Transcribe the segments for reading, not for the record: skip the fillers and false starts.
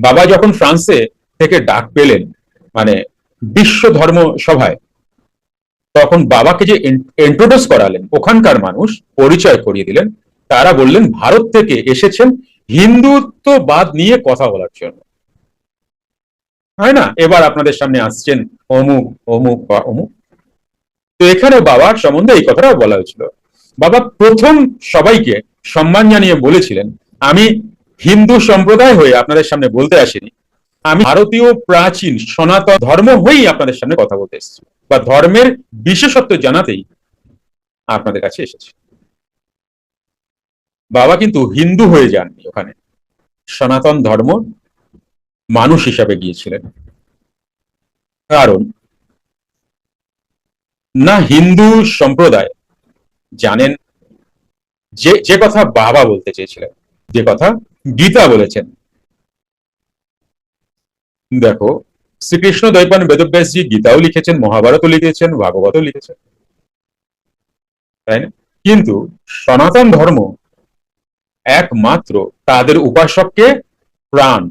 বাবা যখন ফ্রান্সে থেকে ডাক পেলেন, মানে বিশ্ব ধর্ম সভায়, তখন বাবাকে যে ইন্ট্রোডিউস করালেন, ওখানকার মানুষ পরিচয় করিয়ে দিলেন। তারা বললেন ভারত থেকে এসেছেন হিন্দুত্ববাদ নিয়ে কথা বলার জন্য, হয় না? এবার আপনাদের সামনে আসছেন অমুক অমুক বা অমুক। তো এখানে বাবার সম্বন্ধে এই কথাটা বলা হয়েছিল। বাবা প্রথম সবাইকে সম্মান জানিয়ে বলেছিলেন, আমি হিন্দু সম্প্রদায় হয়ে আপনাদের সামনে বলতে আসিনি, আমি ভারতীয় প্রাচীন সনাতন ধর্ম হয়েই আপনাদের সামনে কথা বলতে এসেছি, বা ধর্মের বিশেষত্ব জানাতেই আপনাদের কাছে এসেছি। বাবা কিন্তু হিন্দু হয়ে যাননি, ওখানে সনাতন ধর্ম মানুষ হিসাবে গিয়েছিলেন। কারণ না হিন্দু সম্প্রদায় জানেন যে যে কথা বাবা বলতে চেয়েছিলেন, যে কথা গীতা বলেছেন। দেখো, শ্রীকৃষ্ণ দ্বৈপায়ন বেদব্যাসজি গীতাও লিখেছেন, মহাভারতও লিখেছেন, ভাগবতও লিখেছেন, তাই না? কিন্তু সনাতন ধর্ম একমাত্র তাদের উপাসককে প্রাণ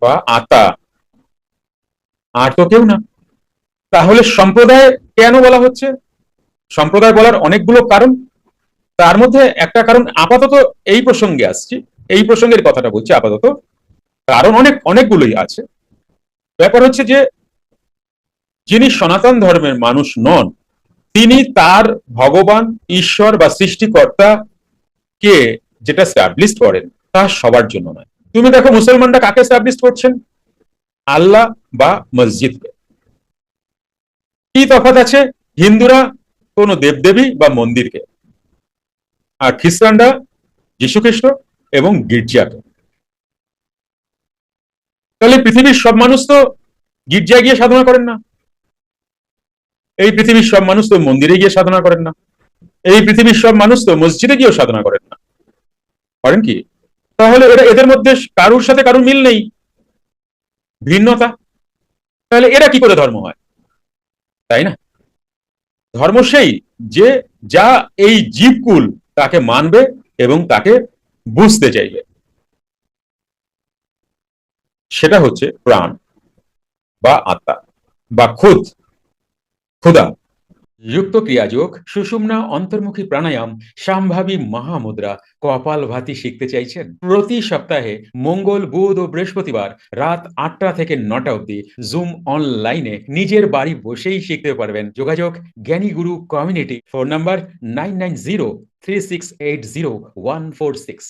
বা আত্মা, আর তো কেউ না। তাহলে সম্প্রদায় কেন বলা হচ্ছে? সম্প্রদায় বলার অনেকগুলো কারণ। তার মধ্যে একটা কারণ আপাতত এই প্রসঙ্গে আসছি, এই প্রসঙ্গের কথাটা বলছি আপাতত, কারণ অনেকগুলোই আছে। ব্যাপার হচ্ছে যে যিনি সনাতন ধর্মের মানুষ নন, তিনি তার ভগবান, ঈশ্বর বা সৃষ্টিকর্তা কে যেটা স্ট্যাবলিশ করেন, তা সবার জন্য নয়। তুমি দেখো মুসলমানরা কাকে স্ট্যাবলিশ করছেন? আল্লাহ বা মসজিদকে। কি তফাৎ আছে? হিন্দুরা কোন দেবদেবী বা মন্দিরকে, আর খ্রিস্টানরা যীশু খ্রিস্ট এবং গির্জাকে। তাহলে পৃথিবীর সব মানুষ তো গির্জায় গিয়ে সাধনা করেন না, এই পৃথিবীর সব মানুষ তো মন্দিরে গিয়ে সাধনা করেন না, এই পৃথিবীর সব মানুষ তো মসজিদে গিয়েও সাধনা করেন না, করেন কি? তাহলে এদের মধ্যে কারুর সাথে কারুর মিল নেই, ভিন্নতা। তাহলে এরা কি করে ধর্ম হয়, তাই না? ধর্ম সেই যে যা এই জীবকুল তাকে মানবে এবং তাকে বুঝতে চাইবে, সেটা হচ্ছে প্রাণ বা আত্মা বা খুদা। যুক্ত ক্রিয়াযোগ, সুষুম্না অন্তর্মুখী প্রাণায়াম, সম্ভাবী মহামুদ্রা, কপালভাতি শিখতে চাইছেন? প্রতি সপ্তাহে মঙ্গল, বুধ ও বৃহস্পতিবার রাত ৮টা থেকে ৯টা অবধি জুম অনলাইনে নিজের বাড়ি বসেই শিখতে পারবেন। যোগাযোগ জ্ঞানী গুরু কমিউনিটি, ফোন নাম্বার 9903680146।